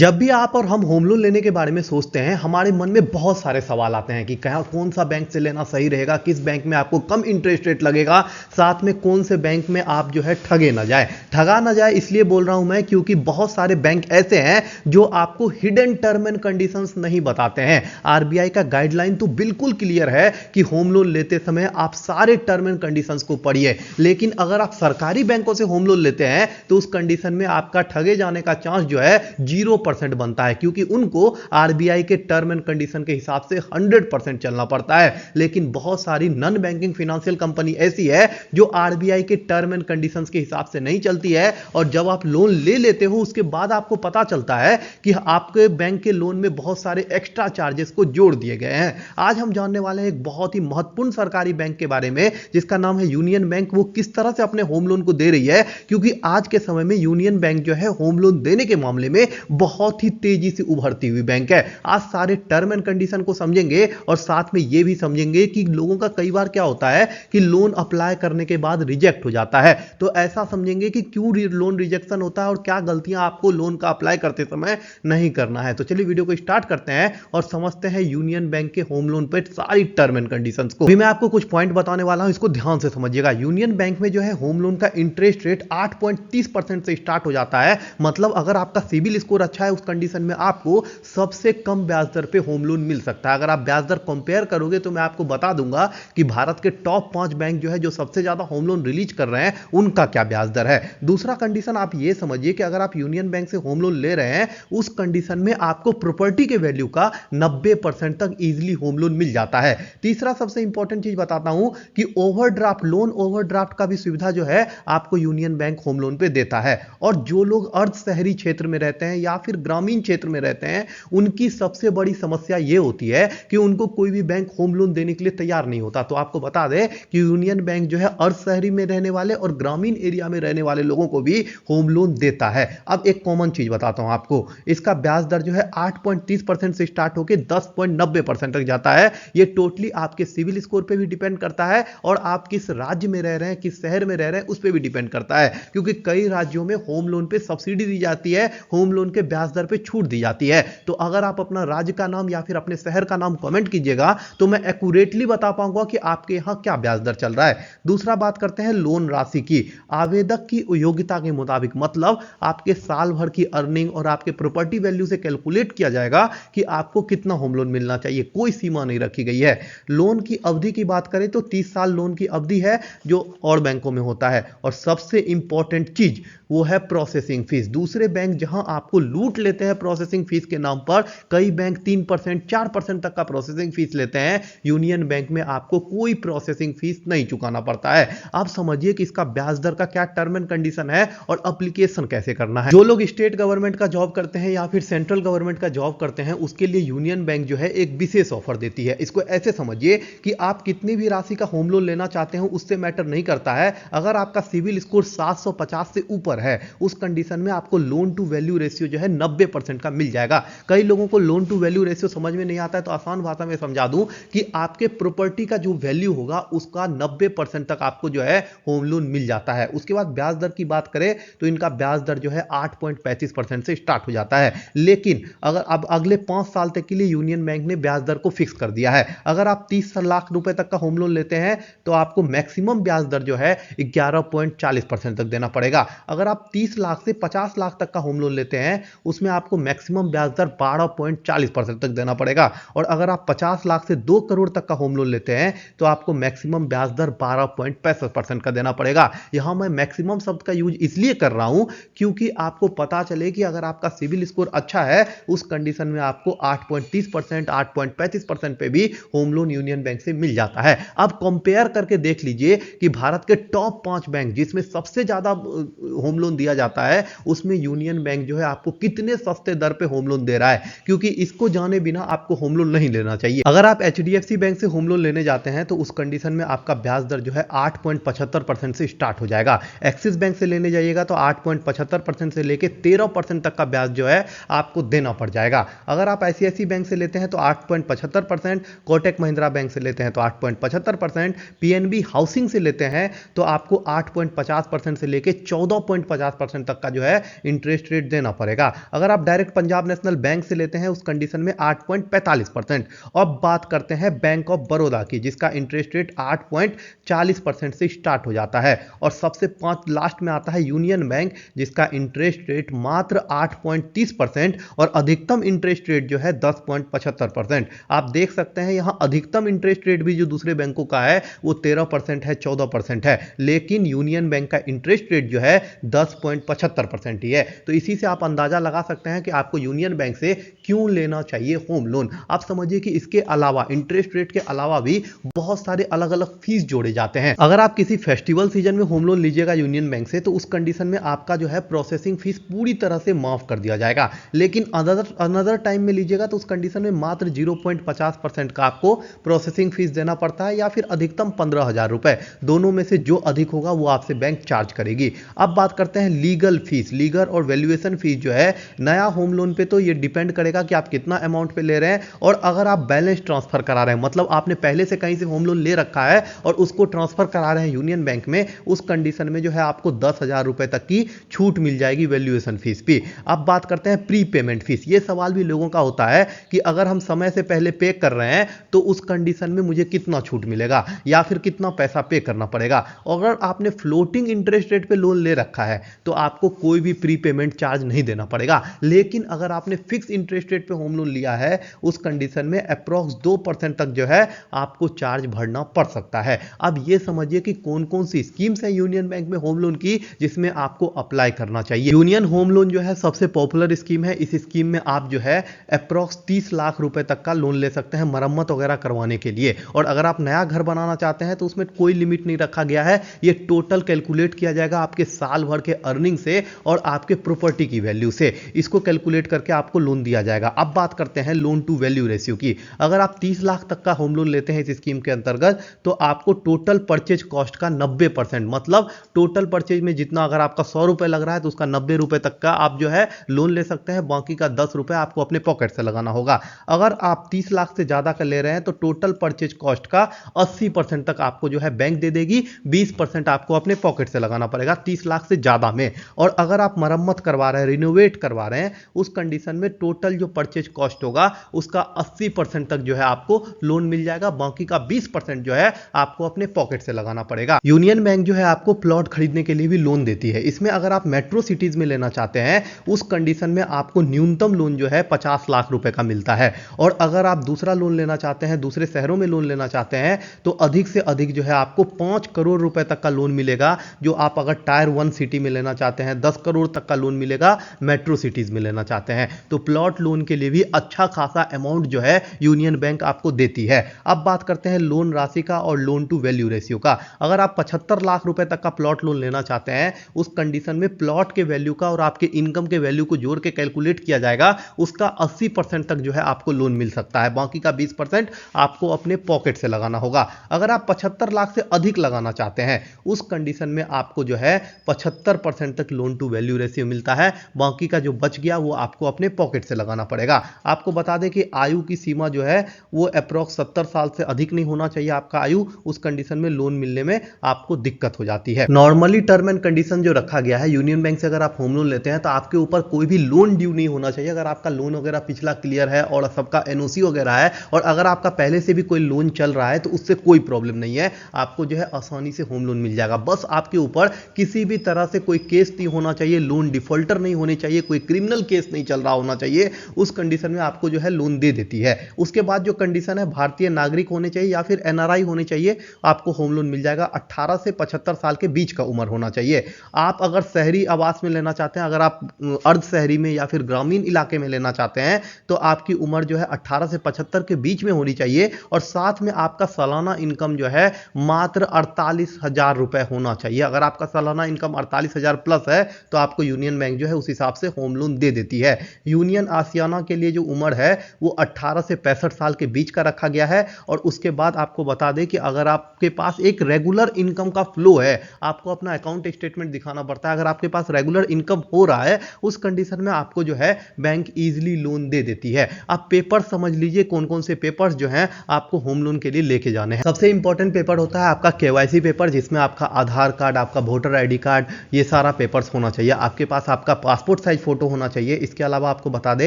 जब भी आप और हम होम लोन लेने के बारे में सोचते हैं हमारे मन में बहुत सारे सवाल आते हैं कि कौन सा बैंक से लेना सही रहेगा, किस बैंक में आपको कम इंटरेस्ट रेट लगेगा, साथ में कौन से बैंक में आप जो है ठगा ना जाए। इसलिए बोल रहा हूं मैं क्योंकि बहुत सारे बैंक ऐसे हैं जो आपको हिडन टर्म एंड कंडीशंस नहीं बताते हैं। आरबीआई का गाइडलाइन तो बिल्कुल क्लियर है कि होम लोन लेते समय आप सारे टर्म एंड कंडीशंस को पढ़िए, लेकिन अगर आप सरकारी बैंकों से होम लोन लेते हैं तो उस कंडीशन में आपका ठगे जाने का चांस जो है 0% बनता है, क्योंकि उनको आरबीआई के टर्म एंड कंडीशन के हिसाब से 100% चलना पड़ता है। लेकिन बहुत सारी नॉन बैंकिंग फाइनेंशियल कंपनी ऐसी है जो आरबीआई के टर्म एंड कंडीशंस के हिसाब से नहीं चलती है, और जब आप लोन ले लेते हो उसके बाद आपको पता चलता है कि आपके बैंक के लोन में बहुत सारे एक्स्ट्रा चार्जेस को जोड़ दिए गए हैं। आज हम जानने वाले हैं एक बहुत ही महत्वपूर्ण सरकारी बैंक के बारे में जिसका नाम है यूनियन बैंक। वो किस तरह से अपने होम लोन को दे रही है, क्योंकि आज के समय में यूनियन बैंक जो है होम लोन देने के मामले में बहुत ही तेजी से उभरती हुई बैंक है। आज सारे टर्म एंड कंडीशन को समझेंगे और साथ में यह भी समझेंगे कि लोगों का कई बार क्या होता है कि लोन अप्लाई करने के बाद रिजेक्ट हो जाता है, तो ऐसा समझेंगे कि क्यों लोन रिजेक्शन होता है और क्या गलतियां आपको लोन का अप्लाई करते समय नहीं करना है। तो चलिए वीडियो को स्टार्ट करते हैं और समझते हैं यूनियन बैंक के होम लोन पर सारी टर्म एंड कंडीशंस को। अभी मैं आपको कुछ पॉइंट बताने वाला हूं, इसको ध्यान से समझिएगा। यूनियन बैंक में जो है होम लोन का इंटरेस्ट रेट 8.30% से स्टार्ट हो जाता है। मतलब अगर आपका सिविल स्कोर अच्छा है उस कंडीशन में आपको सबसे कम ब्याज दर पे होम लोन मिल सकता है। अगर आप ब्याज दर कंपेयर करोगे तो मैं आपको बता दूंगा कि भारत के टॉप 5 बैंक जो है जो सबसे ज्यादा होम लोन रिलीज कर रहे हैं उनका क्या ब्याज दर है। दूसरा कंडीशन आप ये समझिए कि अगर आप यूनियन बैंक से होम लोन ले रहे हैं उस कंडीशन में आपको प्रॉपर्टी के वैल्यू का 90% तक इजीली होम लोन मिल जाता है। तीसरा सबसे इंपॉर्टेंट चीज बताता हूं कि ओवरड्राफ्ट, लोन ओवरड्राफ्ट का भी सुविधा जो है आपको यूनियन बैंक होम लोन पे देता है। और जो लोग अर्ध शहरी क्षेत्र में रहते हैं या फिर ग्रामीण क्षेत्र में रहते हैं उनकी सबसे बड़ी समस्या यह होती है कि उनको कोई भी बैंक होम लोन देने के लिए तैयार नहीं होता। तो आपको बता दें कि यूनियन बैंक जो है अर्ध शहरी में रहने वाले और ग्रामीण एरिया में रहने वाले लोगों को भी होम लोन देता है। अब एक कॉमन चीज बताता हूं आपको, इसका ब्याज दर जो है 8.30% से स्टार्ट होकर 10.90% तक जाता है। यह टोटली आपके सिविल स्कोर पे भी डिपेंड करता है और आप किस राज्य में रह रहे हैं, किस शहर में रह रहे हैं उस पर भी डिपेंड करता है, क्योंकि कई राज्यों में होम लोन पे सब्सिडी दी जाती है, होम लोन के ब्याज दर पे छूट दी जाती है। तो अगर आप अपना राज्य का नाम या फिर अपने शहर का नाम कमेंट कीजिएगा तो मैं एक्यूरेटली बता पाऊंगा कि आपके यहां क्या ब्याज दर चल रहा है। दूसरा बात करते हैं लोन राशि की। आवेदक की योग्यता के मुताबिक, मतलब आपके साल भर की अर्निंग और आपके प्रॉपर्टी वैल्यू से कैलकुलेट किया जाएगा कि आपको कितना होम लोन मिलना चाहिए। कोई सीमा नहीं रखी गई है। लोन की अवधि की बात करें तो 30 साल लोन की अवधि है जो और बैंकों में होता है। और सबसे इंपॉर्टेंट चीज वो है प्रोसेसिंग फीस। दूसरे बैंक जहां आपको लूट लेते हैं प्रोसेसिंग फीस के नाम पर, कई बैंक 3% 4% तक का प्रोसेसिंग फीस लेते हैं, यूनियन बैंक में आपको कोई प्रोसेसिंग फीस नहीं चुकाना पड़ता है। आप समझिए कि इसका ब्याज दर का क्या टर्म एंड कंडीशन है और एप्लीकेशन कैसे करना है। जो लोग स्टेट गवर्नमेंट का जॉब करते हैं या फिर सेंट्रल गवर्नमेंट का जॉब करते हैं उसके लिए यूनियन बैंक जो है एक विशेष ऑफर देती है। इसको ऐसे समझिए कि आप कितनी भी राशि का होम लोन लेना चाहते हो उससे मैटर नहीं करता है। अगर आपका सिविल स्कोर 750 से ऊपर है उस कंडीशन में आपको लोन टू वैल्यू रेशियो जो है 90% का मिल जाएगा। कई लोगों को लोन टू वैल्यू रेशियो समझ में नहीं आता है, तो आसान भाषा में समझा दूं कि आपके प्रॉपर्टी का जो वैल्यू होगा उसका 90% तक आपको जो है होम लोन मिल जाता है। उसके बाद ब्याज दर की बात करें तो इनका ब्याज दर जो है 8.35% से स्टार्ट हो जाता है। लेकिन अगर अब अगले 5 साल तक के लिए यूनियन बैंक ने ब्याज दर को फिक्स कर दिया है। अगर आप 30 लाख रुपए तक का होम लोन लेते हैं तो आपको मैक्सिमम ब्याज दर जो है 11.40% तक देना पड़ेगा। अगर आप 30 लाख से 50 लाख तक का होम लोन लेते हैं उसमें आपको मैक्सिमम ब्याज दर 12.40% तक देना पड़ेगा। और अगर आप 50 लाख से 2 करोड़ तक का होम लोन लेते हैं तो आपको मैक्सिमम ब्याज दर 12.65% का देना पड़ेगा। यहां मैं मैक्सिमम शब्द का यूज इसलिए कर रहा हूं क्योंकि आपको पता चले कि अगर आपका सिविल स्कोर अच्छा है उस कंडीशन में आपको 8.30%, 8.35% पे भी होम लोन यूनियन बैंक से मिल जाता है। अब कंपेयर करके देख लीजिए कि भारत के टॉप 5 बैंक जिसमें सबसे ज्यादा होम लोन दिया जाता है उसमें यूनियन बैंक जो है आपको कितने सस्ते दर पे होम लोन दे रहा है, क्योंकि इसको जाने बिना आपको होम लोन नहीं लेना चाहिए। अगर आप एचडीएफसी बैंक से होम लोन लेने जाते हैं तो उस कंडीशन में आपका ब्याज दर जो है 8.75% से स्टार्ट हो जाएगा। एक्सिस बैंक से लेने जाइएगा तो 8.75% से लेकर 13% तक का ब्याज जो है आपको देना पड़ जाएगा। अगर आप आईसीआईसी बैंक से लेते हैं तो 8.75%, कोटक महिंद्रा बैंक से लेते हैं तो 8.75%, पीएनबी हाउसिंग से लेते हैं तो आपको 8.50% से लेकर 14.50% तक का जो है इंटरेस्ट रेट देना पड़ेगा। अगर आप डायरेक्ट पंजाब नेशनल बैंक से लेते हैं उस कंडीशन में 8.45%। अब बात करते हैं बैंक ऑफ बड़ौदा की, जिसका इंटरेस्ट रेट 8.40% से स्टार्ट हो जाता है। और सबसे लास्ट में आता है यूनियन बैंक, जिसका इंटरेस्ट रेट मात्र 8.30% और अधिकतम इंटरेस्ट रेट जो है 10.75%। आप देख सकते हैं यहां अधिकतम इंटरेस्ट रेट भी जो दूसरे बैंकों का है वो 13% है, 14% है, लेकिन यूनियन बैंक का इंटरेस्ट रेट जो है 10.75% ही है। तो इसी से आप अंदाजा लगा सकते हैं कि आपको यूनियन बैंक से क्यों लेना चाहिए होम लोन। आप समझिए कि इसके अलावा इंटरेस्ट रेट के अलावा भी बहुत सारे अलग अलग फीस जोड़े जाते हैं। अगर आप किसी फेस्टिवल सीजन में होम लोन लीजिएगा यूनियन बैंक से, तो उस कंडीशन में आपका जो है प्रोसेसिंग फीस पूरी तरह से माफ कर दिया जाएगा। लेकिन अनदर टाइम में लीजिएगा तो उस कंडीशन में मात्र 0.50% का आपको प्रोसेसिंग फीस देना पड़ता है, या फिर अधिकतम 15,000 रुपए। दोनों में से जो अधिक होगा वो आपसे बैंक चार्ज करेगी। अब बात करते हैं लीगल फीस। लीगल और वैल्यूएशन फीस जो है नया होम लोन पे तो ये डिपेंड करेगा कि आप कितना अमाउंट पे ले रहे हैं, और अगर आप बैलेंस ट्रांसफर करा रहे हैं, मतलब आपने पहले से कहीं से होम लोन ले रखा है और उसको ट्रांसफर करा रहे हैं यूनियन बैंक में, उस कंडीशन में जो है आपको 10,000 रुपए तक की छूट मिल जाएगी वैल्यूएशन फीस पे। अब बात करते हैं प्री पेमेंट फीस। ये सवाल भी लोगों का होता है कि अगर हम समय से पहले पे कर रहे हैं तो उस कंडीशन में मुझे कितना छूट मिलेगा या फिर कितना पैसा पे करना पड़ेगा। अगर आपने फ्लोटिंग इंटरेस्ट रेट पे लोन ले रखा है तो आपको कोई भी प्री पेमेंट चार्ज नहीं देना पड़ेगा, लेकिन अगर आपने फिक्स इंटरेस्ट रेट पे होम लोन लिया है उस कंडीशन में अप्रॉक्स 2% तक जो है आपको चार्ज भरना पड़ सकता है। अब ये समझिए कि कौन कौन सी स्कीम्स है यूनियन बैंक में होम लोन की जिसमें आपको अप्लाई करना चाहिए। यूनियन होम लोन जो है सबसे पॉपुलर स्कीम है। इस स्कीम में आप जो है अप्रॉक्स 30 लाख रुपए तक का लोन ले सकते हैं मरम्मत वगैरह करवाने के लिए। और अगर आप नया घर बनाना चाहते हैं तो उसमें कोई लिमिट नहीं रखा गया है। ये टोटल कैलकुलेट किया जाएगा आपके साल भर के अर्निंग से और आपके प्रॉपर्टी की वैल्यू से। इसको कैलकुलेट करके आपको लोन दिया जाएगा। अब बात करते हैं लोन टू वैल्यू रेशियो की। अगर आप 30 लाख तक का होम लोन लेते हैं इस स्कीम के अंतर्गत तो आपको टोटल परचेज कॉस्ट का 90%, मतलब टोटल परचेज में जितना अगर आपका 100 रुपए लग रहा है तो उसका 90 रुपए तक का आप जो है लोन ले सकते हैं। बाकी का 10 रुपए आपको अपने पॉकेट से लगाना होगा। अगर आप 30 लाख से ज्यादा का ले रहे हैं तो टोटल परचेज कॉस्ट का 80% तक आपको जो है बैंक दे देगी, 20% आपको अपने पॉकेट से लगाना पड़ेगा 30 लाख से ज्यादा में। और अगर आप मरम्मत करवा रहे हैं, रिनोवेट करवा रहे हैं, उस कंडीशन में टोटल जो परचेज कॉस्ट होगा उसका 80% तक जो है आपको लोन मिल जाएगा। बाकी का 20% जो है आपको अपने पॉकेट से लगाना पड़ेगा। यूनियन बैंक जो है आपको प्लॉट खरीदने के लिए भी लोन देती है। इसमें अगर आप मेट्रो सिटीज में लेना चाहते हैं उस कंडीशन में आपको न्यूनतम लोन जो है 50 लाख रुपए का मिलता है। और अगर आप दूसरा लोन लेना चाहते हैं, दूसरे शहरों में लोन लेना चाहते हैं, तो अधिक से अधिक जो है आपको 5 करोड़ रुपए तक का लोन मिलेगा। जो आप अगर टायर 1 सिटी में लेना चाहते हैं 10 करोड़ तक का लोन मिलेगा। मेट्रो सिटीज में लेना चाहते हैं तो प्लॉट लोन के लिए भी अच्छा खासा अमाउंट जो है यूनियन बैंक आपको देती है। अब बात करते हैं लोन राशि का और लोन टू वैल्यू रेशियो का। अगर आप 75 लाख रुपए तक का प्लॉट लोन लेना चाहते हैं उस कंडीशन में प्लॉट के वैल्यू का और आपके इनकम के वैल्यू को जोड़ के कैलकुलेट किया जाएगा, उसका 80% तक जो है आपको लोन मिल सकता है। बाकी का 20% आपको अपने पॉकेट से लगाना होगा। अगर आप 75 लाख से अधिक लगाना चाहते हैं उस कंडीशन में आपको जो है 75% तक लोन टू वैल्यू रेशियो मिलता है। बाकी का जो बच गया वो आपको अपने पॉकेट से लगाना पड़ेगा। आपको बता दें कि आयु की सीमा जो है वो अप्रॉक्स 70 साल से अधिक नहीं होना चाहिए आपका आयु। उस कंडीशन में लोन मिलने में आपको दिक्कत हो जाती है। नॉर्मली टर्म एंड कंडीशन जो रखा गया है यूनियन बैंक से अगर आप होम लोन लेते हैं तो आपके ऊपर कोई भी लोन ड्यू नहीं होना चाहिए। अगर आपका लोन वगैरह पिछला क्लियर है और सबका एनओसी वगैरह है और अगर आपका पहले से भी कोई लोन चल रहा है तो उससे कोई प्रॉब्लम नहीं है, आपको जो है आसानी से होम लोन मिल जाएगा। बस आपके ऊपर किसी भी तरह से कोई केस नहीं होना चाहिए, लोन डिफॉल्टर नहीं होने चाहिए, कोई क्रिमिनल केस नहीं चल रहा होना चाहिए। उस कंडीशन में आपको जो है लोन दे देती है। उसके बाद जो कंडीशन है भारतीय नागरिक होने चाहिए या फिर एनआरआई होने चाहिए, आपको होम लोन मिल जाएगा। 18 से 75 साल के बीच का उम्र होना चाहिए। आप अगर शहरी आवास में लेना चाहते हैं, अगर आप अर्ध शहरी में या फिर ग्रामीण इलाके में लेना चाहते हैं तो आपकी उम्र जो है 18 से 75 के बीच में होनी चाहिए और साथ में आपका सालाना इनकम जो है मात्र 48,000 रुपए होना चाहिए। अगर आपका सालाना इनकम 48,000 प्लस है तो आपको यूनियन बैंक जो है उस हिसाब से होम लोन दे देती है। यूनियन आशियाना के लिए जो उम्र है वो 18 से 65 साल के बीच का रखा गया है। और उसके बाद आपको बता दें कि अगर आपके पास एक रेगुलर इनकम का फ्लो है, आपको अपना अकाउंट स्टेटमेंट दिखाना पड़ता है, अगर आपके पास रेगुलर इनकम हो रहा है उस कंडीशन में आपको जो है बैंक इजीली लोन दे देती है। आप पेपर समझ लीजिए कौन कौन से पेपर्स जो हैं आपको होम लोन के लिए लेके जाने हैं। सबसे इंपॉर्टेंट पेपर होता है आपका केवाईसी पेपर, जिसमें आपका आधार कार्ड, आपका वोटर आईडी कार्ड, ये सारा पेपर्स होना चाहिए। आपके पास आपका पासपोर्ट साइज फोटो होना चाहिए। इसके अलावा आपको बता दें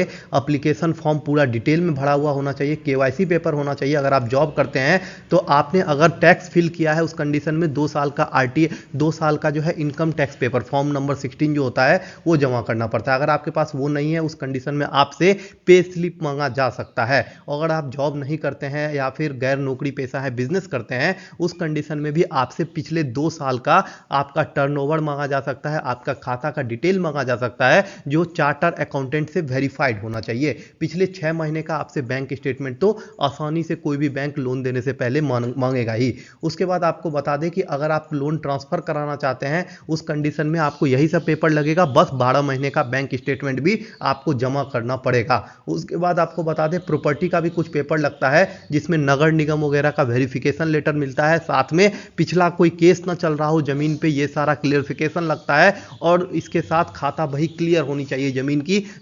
एप्लीकेशन फॉर्म पूरा डिटेल में भरा हुआ होना चाहिए, केवाईसी पेपर होना चाहिए। अगर आप जॉब करते हैं तो आपने अगर टैक्स फिल किया है उस कंडीशन में 2 साल का आरटीए 2 साल का जो है income tax paper form number 16 जो होता है वो जमा करना पड़ता है। अगर आपके पास वो नहीं है उस कंडीशन में आपसे पे स्लिप मांगा जा सकता है। अगर आप जॉब नहीं करते हैं या फिर गैर नौकरी पेशा है, बिजनेस करते हैं, उस कंडीशन में भी आपसे पिछले 2 साल का आपका टर्नओवर मांगा जा सकता है, आपका खाता का डिटेल मांगा जा सकता है जो चार्टर अकाउंटेंट से वेरीफाइड होना चाहिए। पिछले 6 महीने का आपसे बैंक स्टेटमेंट तो आसानी से कोई भी बैंक लोन देने से पहले मांगेगा ही। उसके बाद आपको बता दें कि अगर आप लोन ट्रांसफर कराना चाहते हैं उस कंडीशन में आपको यही सब पेपर लगेगा, बस 12 महीने का बैंक स्टेटमेंट भी आपको जमा करना पड़ेगा। उसके बाद आपको बता दें प्रॉपर्टी का भी कुछ पेपर लगता है जिसमें नगर निगम वगैरह का वेरिफिकेशन लेटर मिलता है, साथ में पिछला कोई केस ना चल रहा हो जमीन पे, ये सारा क्लियरिफिकेशन लगता है। और इसके साथ खाता बही क्लियर होनी चाहिए,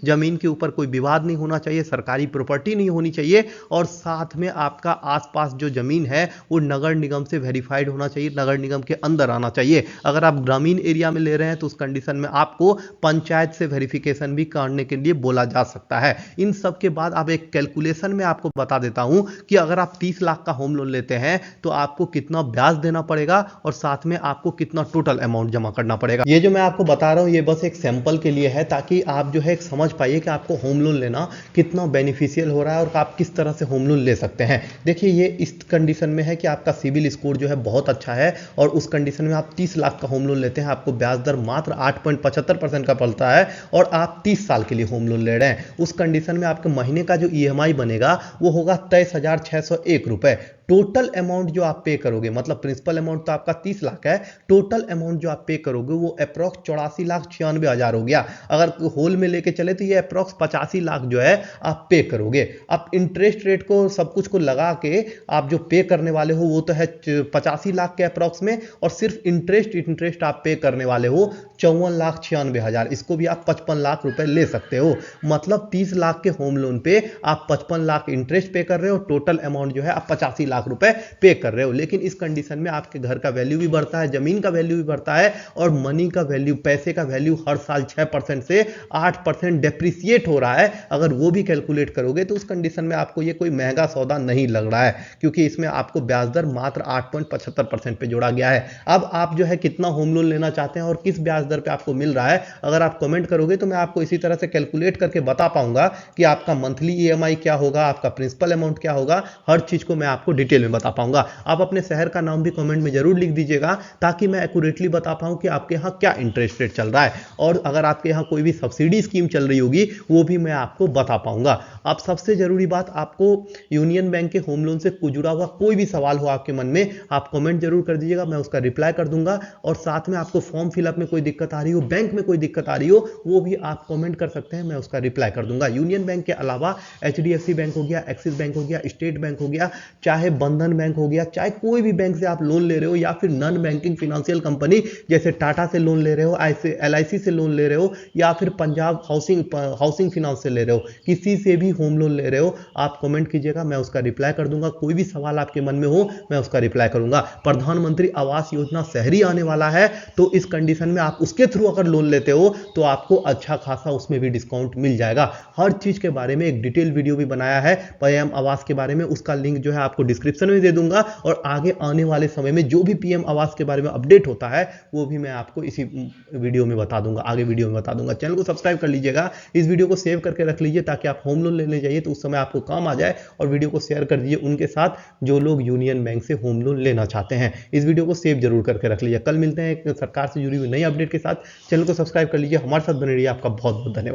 जमीन के ऊपर कोई विवाद नहीं होना चाहिए, सरकारी प्रॉपर्टी नहीं होनी चाहिए, और साथ में आपका आसपास जो जमीन है वो नगर निगम से वेरीफाइड होना चाहिए, नगर निगम के अंदर आना चाहिए। अगर आप ग्रामीण एरिया में ले रहे हैं तो उस कंडीशन में आपको पंचायत से वेरिफिकेशन भी करने के लिए बोला जा सकता है। इन सब के बाद अब एक कैलकुलेशन में आपको बता देता हूं कि अगर आप 30 लाख का होम लोन लेते हैं तो आपको कितना ब्याज देना पड़ेगा और साथ में आपको कितना टोटल अमाउंट जमा करना पड़ेगा। ये जो मैं आपको बता रहा हूं ये बस एक सैंपल के लिए है ताकि आप जो है समझ पाइए कि आपको होम लोन लेना कितना बेनिफिशियल हो रहा है और आप किस तरह से होम लोन ले सकते हैं। देखिए ये इस कंडीशन में है कि आपका सिविल स्कोर जो है बहुत अच्छा है और उस कंडीशन में आप 30 लाख का होम लोन लेते हैं, आपको ब्याज दर मात्र 8.75% का पड़ता है और आप 30 साल के लिए होम लोन ले रहे हैं। उस कंडीशन में आपके महीने का जो ईएमआई बनेगा वो होगा 23,601 रुपए। टोटल अमाउंट जो आप पे करोगे, मतलब प्रिंसिपल अमाउंट तो आपका 30 लाख है, टोटल अमाउंट जो आप पे करोगे वो अप्रॉक्स 84,96,000 हो गया। अगर होल में लेके चले तो ये अप्रॉक्स 85 लाख जो है आप पे करोगे। अब इंटरेस्ट रेट को सब कुछ को लगा के आप जो पे करने वाले हो वो तो है 85 लाख के अप्रॉक्स में, और सिर्फ इंटरेस्ट आप पे करने वाले हो 54,96,000। इसको भी आप 55 लाख रुपए ले सकते हो। मतलब 30 लाख के होम लोन पे आप 55 लाख इंटरेस्ट पे कर रहे हो, टोटल अमाउंट जो है आप 85 लाख रुपए पे कर रहे हो। लेकिन इस कंडीशन में आपके घर का वैल्यू भी बढ़ता है, जमीन का वैल्यू भी बढ़ता है और मनी का वैल्यू, पैसे का वैल्यू हर साल 6% से 8% डेप्रिसिएट हो रहा है। अगर वो भी कैलकुलेट करोगे तो उस कंडीशन में आपको ये कोई महंगा सौदा नहीं लग रहा है, क्योंकि इसमें आपको ब्याज दर मात्र 8.75% पे जोड़ा गया है। अब आप जो है कितना होम लोन लेना चाहते हैं और किस ब्याज दर पे आपको मिल रहा है, अगर आप कमेंट करोगे तो मैं आपको इसी तरह से कैलकुलेट करके बता पाऊंगा कि आपका मंथली ईएमआई क्या होगा, आपका प्रिंसिपल अमाउंट क्या होगा, हर चीज को मैं आपको डिटेल में बता पाऊंगा। आप अपने शहर का नाम भी कमेंट में जरूर लिख दीजिएगा ताकि मैं एक्यूरेटली बता पाऊं कि आपके यहाँ क्या इंटरेस्ट रेट चल रहा है, और अगर आपके यहाँ कोई भी सब्सिडी स्कीम चल रही होगी वो भी मैं आपको बता पाऊंगा। अब सबसे जरूरी बात, आपको यूनियन बैंक के होम लोन से जुड़ा हुआ कोई भी सवाल हो आपके मन में, आप कमेंट जरूर कर दीजिएगा, मैं उसका रिप्लाई कर दूंगा। और साथ में आपको फॉर्म फिलअप में कोई दिक्कत आ रही हो, बैंक में कोई दिक्कत आ रही हो, वो भी आप कमेंट कर सकते हैं, मैं उसका रिप्लाई कर दूंगा। यूनियन बैंक के अलावा एचडीएफसी बैंक हो गया, एक्सिस बैंक हो गया, स्टेट बैंक हो गया, चाहे बंधन बैंक हो गया, चाहे कोई भी बैंक से आप लोन ले रहे हो या फिर नॉन बैंकिंग फाइनेंशियल कंपनी जैसे टाटा से लोन ले रहे हो, ऐसे एलआईसी से लोन ले रहे हो या फिर पंजाब हाउसिंग फाइनेंस से ले रहे हो, किसी से भी होम लोन ले रहे हो, आप कमेंट कीजिएगा, मैं उसका रिप्लाई कर दूंगा। कोई भी सवाल आपके मन में हो मैं उसका रिप्लाई करूंगा। प्रधानमंत्री आवास योजना शहरी आने वाला है तो इस कंडीशन में आप उसके थ्रू अगर लोन लेते हो तो आपको अच्छा खासा उसमें भी डिस्काउंट मिल जाएगा। हर चीज के बारे में एक डिटेल वीडियो भी बनाया है पीएम आवास के बारे में, उसका लिंक जो है आपको डिस्क्रिप्शन में दे दूंगा, और आगे आने वाले समय में जो भी पीएम आवास के बारे में अपडेट होता है वो भी मैं आपको इसी वीडियो में बता दूंगा, आगे वीडियो में बता दूंगा। चैनल को सब्सक्राइब कर लीजिएगा, इस वीडियो को सेव करके रख लीजिए ताकि आप होम लोन लेने जाइए तो उस समय आपको काम आ जाए, और वीडियो को शेयर कर दीजिए उनके साथ जो लोग यूनियन बैंक से होम लोन लेना चाहते हैं। इस वीडियो को सेव जरूर करके रख लीजिए। कल मिलते हैं एक सरकार से जुड़ी हुई नई अपडेट के साथ। चैनल को सब्सक्राइब कर लीजिए, हमारे साथ बने रहिए। आपका बहुत बहुत धन्यवाद।